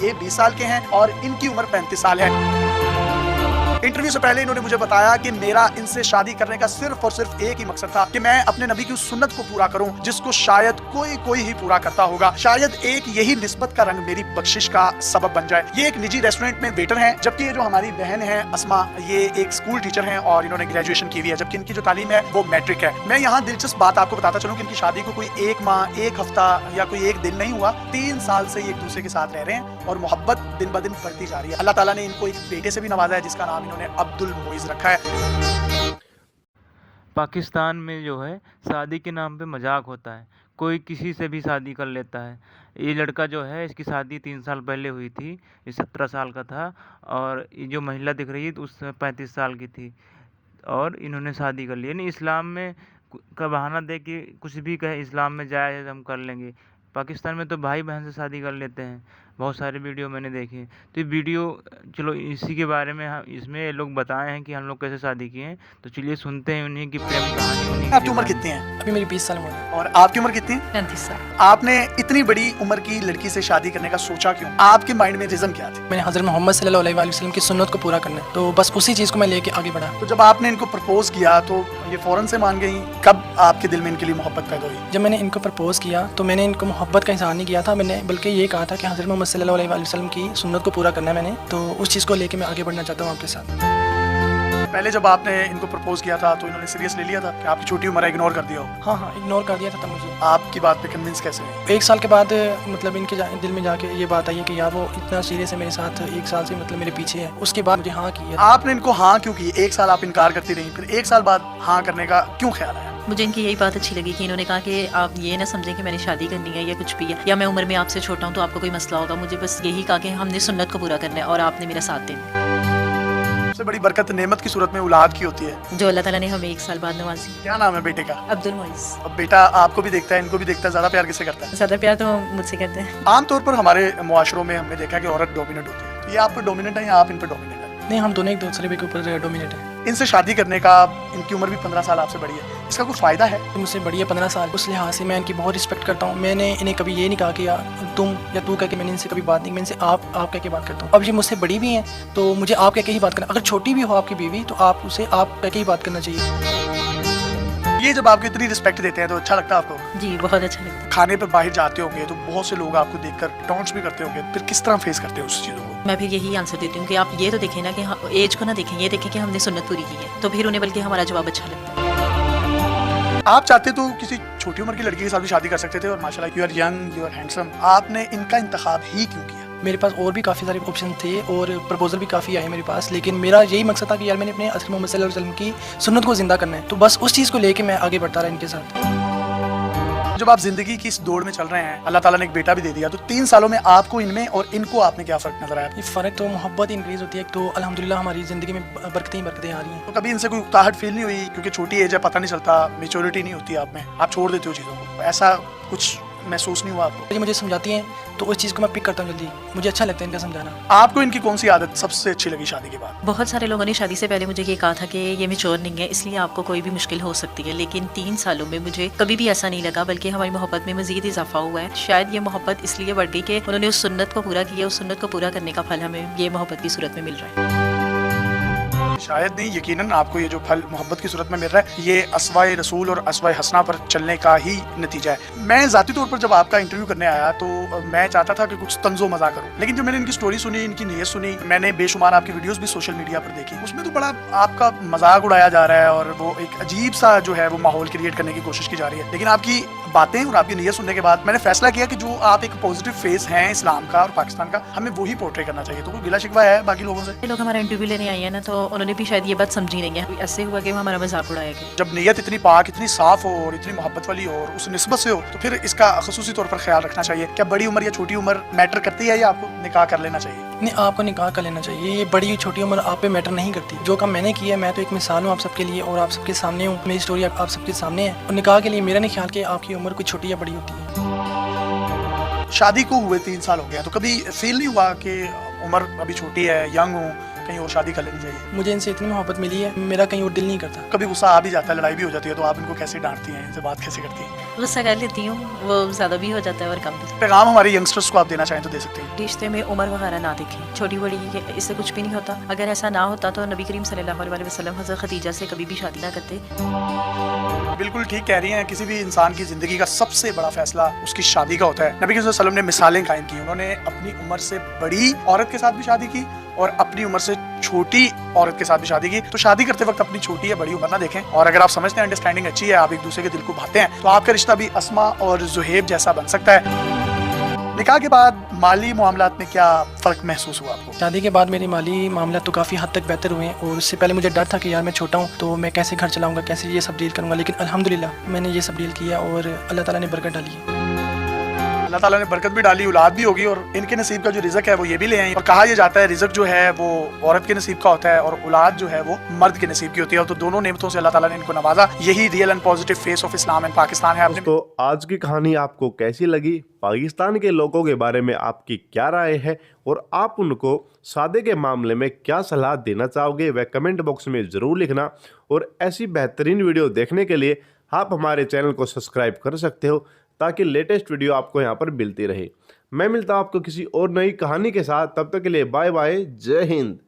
ये 20 साल के हैं और इनकी उम्र 35 साल है। इंटरव्यू से पहले इन्होंने मुझे बताया कि मेरा इनसे शादी करने का सिर्फ और सिर्फ एक ही मकसद था कि मैं अपने नबी की उस सुन्नत को पूरा करूं जिसको शायद कोई ही पूरा करता होगा। शायद एक यही निस्बत का रंग मेरी बख्शिश का सबब बन जाए। ये एक निजी रेस्टोरेंट में वेटर हैं, जबकि ये जो हमारी बहन है अस्मा, ये एक स्कूल टीचर हैं और इन्होंने ग्रेजुएशन की हुई है, जबकि इनकी जो तालीम है वो मैट्रिक है। मैं यहाँ दिलचस्प बात आपको बताता चलूं कि इनकी शादी को कोई 1 माह 1 हफ्ता या कोई 1 दिन नहीं हुआ, 3 साल से एक दूसरे के साथ रह रहे हैं और मोहब्बत दिन ब दिन बढ़ती जा रही है। अल्लाह ताला ने इनको एक बेटे से भी नवाजा है जिसका नाम इन्होंने अब्दुल मोइज रखा है। पाकिस्तान में जो है शादी के नाम पे मजाक होता है, कोई किसी से भी शादी कर लेता है। ये लड़का जो है इसकी शादी 3 साल पहले हुई थी, ये 17 साल का था और ये जो महिला दिख रही है तो उस 35 साल की थी और इन्होंने शादी कर ली। यानी इस्लाम में का बहाना दे के कुछ भी कहे इस्लाम में जाए हम कर लेंगे। पाकिस्तान में तो भाई बहन से शादी कर लेते हैं, बहुत सारे वीडियो मैंने देखे। तो ये वीडियो चलो इसी के बारे में हम इसमें ये लोग बताए हैं कि हम लोग कैसे शादी किए हैं, तो चलिए सुनते हैं उन्हीं की प्रेम कहानी। उन्हीं आपकी उम्र कितनी है? अभी मेरी 20 साल उम्र है। और आपकी उम्र कितनी है? 35 साल। आपने इतनी बड़ी उम्र की लड़की से शादी करने का सोचा क्यों? आपके माइंड में रीजन क्या थी? मैंने हज़रत मोहम्मद सल्लल्लाहु अलैहि वसल्लम की सुन्नत को पूरा करना है, तो बस उसी चीज़ को मैं लेके आगे बढ़ा। तो जब आपने इनको प्रपोज किया तो ये फौरन से मान गई? कब आपके दिल में इनके लिए मोहब्बत पैदा हुई? जब मैंने इनको प्रपोज किया तो मैंने इनको मोहब्बत का इजहार नहीं किया था, मैंने बल्कि ये कहा था कि हज़रत मोहम्मद सल्लल्लाहु अलैहि वसल्लम की सुन्नत को पूरा करना है मैंने, तो उस चीज़ को लेके मैं आगे बढ़ना चाहता हूँ आपके साथ। पहले जब आपने इनको प्रपोज किया था तो इन्होंने सीरियस ले लिया था कि आपकी छोटी उम्र है, इग्नोर कर दिया हो? हाँ, इग्नोर कर दिया था तब मुझे। आपकी बात पे कन्विंस कैसे हुई? 1 साल के बाद मतलब इनके दिल में जाके ये बात आई है कि यार वो इतना सीरियस है मेरे साथ, 1 साल से मतलब मेरे पीछे है। उसके बाद मुझे हाँ की है। आपने इनको हाँ क्यों की? 1 साल आप इनकार करती रही, फिर 1 साल बाद हाँ करने का क्यों ख्याल आया? मुझे इनकी यही बात अच्छी लगी कि इन्होंने कहा कि आप ये ना समझें कि मैंने शादी करनी है या कुछ भी है या मैं उम्र में आपसे छोटा हूँ तो आपको कोई मसला होगा। मुझे बस यही कहा कि हमने सुन्नत को पूरा करना है और आपने मेरा साथ देना। सबसे बड़ी बरकत नेमत की सूरत में औलाद की होती है जो अल्लाह ताला ने हमें 1 साल बाद नवाजी। क्या नाम है बेटे का? अब्दुल मोइज। अब बेटा आपको भी देखता है, इनको भी देखता है, ज्यादा प्यार किससे करता है? ज़्यादा प्यार तो मुझसे करते हैं। आमतौर पर हमारे मुआशरों में हमने देखा कि औरत डोमिनेट होती है, तो ये आप पर डोमिनेट है या आप इन पर डोमिनेट है? नहीं, हम दोनों एक दूसरे के ऊपर डोमिनेट है। इनसे शादी करने का, इनकी उम्र भी 15 साल आपसे बड़ी है, इसका कोई फायदा है? मुझसे बड़ी है 15 साल, उस लिहाज से मैं इनकी बहुत रिस्पेक्ट करता हूँ। मैंने इन्हें कभी ये नहीं कहा कि यार तुम या तू कह के, मैंने इनसे कभी बात नहीं, मैं इनसे आप कह के बात करता हूँ। अब ये मुझसे बड़ी भी हैं तो मुझे आप कह के ही बात करना। अगर छोटी भी हो आपकी बीवी तो आप उसे आप कह के ही बात करना चाहिए। ये जब आपको इतनी रिस्पेक्ट देते हैं तो अच्छा लगता है आपको? जी बहुत अच्छा लगता है। खाने पे बाहर जाते होंगे तो बहुत से लोग आपको देखकर टॉन्ट्स भी करते होंगे, फिर किस तरह फेस करते हो उस चीज़ों को? मैं फिर यही आंसर देती हूँ कि आप ये तो देखें ना कि एज को ना देखें, ये देखें कि हमने सुन्नत पूरी की है, तो फिर उन्हें बल्कि हमारा जवाब अच्छा लगता है। आप चाहते तो किसी छोटी उम्र की लड़की के साथ भी शादी कर सकते थे और माशाल्लाह you are young, you are handsome, आपने इनका इंतखाब ही क्यों किया? मेरे पास और भी काफ़ी सारे ऑप्शन थे और प्रपोजल भी काफ़ी आए मेरे पास, लेकिन मेरा यही मकसद था कि यार मैंने अपने हज़रत मोहम्मद सल्लल्लाहु अलैहि वसल्लम की सुन्नत को ज़िंदा करना है, तो बस उस चीज़ को लेके मैं आगे बढ़ता रहा इनके साथ। जब आप जिंदगी की इस दौड़ में चल रहे हैं, अल्लाह ताला ने एक बेटा भी दे दिया, तो 3 सालों में आपको इनमें और इनको आपने क्या फ़र्क नजर आया? ये फ़र्क तो मोहब्बत इंक्रीज़ होती है, तो अल्हम्दुलिल्लाह हमारी ज़िंदगी में बरकतें ही बरकतें आ रही हैं। तो कभी इनसे कोई उकताहट फील नहीं हुई? क्योंकि छोटी एज है, पता नहीं चलता, मेच्योरिटी नहीं होती आप में, आप छोड़ देते हो चीज़ों को, ऐसा कुछ महसूस नहीं हुआ आपको? ये मुझे समझाती हैं तो उस चीज़ को मैं पिक करता हूँ जल्दी, मुझे अच्छा लगता है इनका समझाना। आपको इनकी कौन सी आदत सबसे अच्छी लगी शादी के बाद? बहुत सारे लोगों ने शादी से पहले मुझे ये कहा था कि ये मैच्योर नहीं है इसलिए आपको कोई भी मुश्किल हो सकती है, लेकिन 3 सालों में मुझे कभी भी ऐसा नहीं लगा, बल्कि हमारी मोहब्बत में मज़ीद इजाफा हुआ है। शायद ये मोहब्बत इसलिए बढ़ गई कि उन्होंने उस सुन्नत को पूरा किया, उस सुन्नत को पूरा करने का फल हमें ये मोहब्बत की सूरत में मिल रहा है। शायद नहीं, यकीनन आपको ये जो फल मोहब्बत की सूरत में मिल रहा है ये अस्वाए रसूल और अस्वाए हसना पर चलने का ही नतीजा है। मैं ज़ाती तौर पर जब आपका इंटरव्यू करने आया तो मैं चाहता था कि कुछ तंजो मज़ा करूं, लेकिन जब मैंने इनकी स्टोरी सुनी, इनकी नीयत सुनी, मैंने बेशुमार आपकी वीडियोस भी सोशल मीडिया पर देखी, उसमें तो बड़ा आपका मजाक उड़ाया जा रहा है और वो एक अजीब सा जो है वो माहौल क्रिएट करने की कोशिश की जा रही है। लेकिन आपकी बातें और आपकी नीयत सुनने के बाद मैंने फैसला किया कि जो आप एक पॉजिटिव फेस हैं इस्लाम का और पाकिस्तान का, हमें वही पोर्ट्रे करना चाहिए। तो कोई गिला शिकवा है बाकी लोगों से? लोग हमारा इंटरव्यू लेने आए हैं ना, तो उन्होंने भी शायद ये बात समझी नहीं है, ऐसे हुआ कि वो हमारा मजाक उड़ाया गया। जब नीयत इतनी पाक, इतनी साफ हो और इतनी मोहब्बत वाली हो और उस निस्बत से हो, तो फिर इसका खसूसी तौर पर ख्याल रखना चाहिए। क्या बड़ी उम्र या छोटी उम्र मैटर करती है या आपको निकाह कर लेना चाहिए? नहीं, आपको निकाह कर लेना चाहिए, ये बड़ी छोटी उम्र आप पे मैटर नहीं करती। जो काम मैंने किया है, मैं तो एक मिसाल हूँ आप सबके लिए और आप सबके सामने हूँ, मेरी स्टोरी आप सबके सामने है। और निकाह के लिए मेरा नहीं ख्याल कि आपकी उम्र कोई छोटी या बड़ी होती है। शादी को हुए 3 साल हो गया, तो कभी फील नहीं हुआ कि उम्र अभी छोटी है, यंग हूँ, कहीं और शादी कर लेनी चाहिए? मुझे इनसे इतनी मोहब्बत मिली है, मेरा कहीं और दिल नहीं करता। कभी गुस्सा आ भी जाता है, लड़ाई भी हो जाती है, तो आप इनको कैसे डांटती हैं, इनसे बात कैसे करती हैं? गुस्सा कर लेती हूँ, वो ज़्यादा भी हो जाता है और कम भी। पैगाम हमारे यंगस्टर्स को आप देना चाहें तो दे सकते हैं। रिश्ते में उम्र वगैरह ना देखें, छोटी बड़ी इससे कुछ भी नहीं होता। अगर ऐसा ना होता तो नबी करीम सल्लल्लाहु अलैहि वसल्लम हज़रत खदीजा से कभी भी शादी ना करते। बिल्कुल ठीक कह रही हैं। किसी भी इंसान की जिंदगी का सबसे बड़ा फैसला उसकी शादी का होता है। नबी करीम सल्लल्लाहु अलैहि वसल्लम ने मिसालें कायम की। उन्होंने अपनी उम्र से बड़ी औरत के साथ भी शादी की और अपनी उम्र से छोटी औरत के साथ भी शादी की। तो शादी करते वक्त अपनी छोटी या बड़ी उम्र ना देखें, और अगर आप समझते हैं अंडरस्टैंडिंग अच्छी है, आप एक दूसरे के दिल को भाते हैं, तो आपका रिश्ता भी अस्मा और जुहेब जैसा बन सकता है। निकाह के बाद माली मामलात में क्या फ़र्क महसूस हुआ आपको? शादी के बाद मेरे माली मामला तो काफ़ी हद तक बेहतर हुए हैं, और उससे पहले मुझे डर था कि यार मैं छोटा हूँ तो मैं कैसे घर चलाऊँगा, कैसे ये सब डील करूँगा, लेकिन अल्हम्दुलिल्लाह मैंने ये सब डील किया और अल्लाह ताला ने बरकत डाली है। अल्लाह ताला ने बरकत भी डाली, औलाद भी होगी, और इनके नसीब का जो रिज़्क है वो ये भी ले आए। और कहा यह जाता है रिज़्क जो है वो औरत के नसीब का होता है और औलाद जो है वो मर्द के नसीब की होती है। तो दोनों नेमतों से अल्लाह ताला ने इनको नवाजा। यही real and positive face of Islam and Pakistan है। तो आज की कहानी आपको कैसी लगी? पाकिस्तान के लोगों के बारे में आपकी क्या राय है और आप उनको शादी के मामले में क्या सलाह देना चाहोगे, वह कमेंट बॉक्स में ज़रूर लिखना। और ऐसी बेहतरीन वीडियो देखने के लिए आप हमारे चैनल को सब्सक्राइब कर सकते हो, ताकि लेटेस्ट वीडियो आपको यहाँ पर मिलती रहे। मैं मिलता हूँ आपको किसी और नई कहानी के साथ, तब तक के लिए बाय बाय, जय हिंद।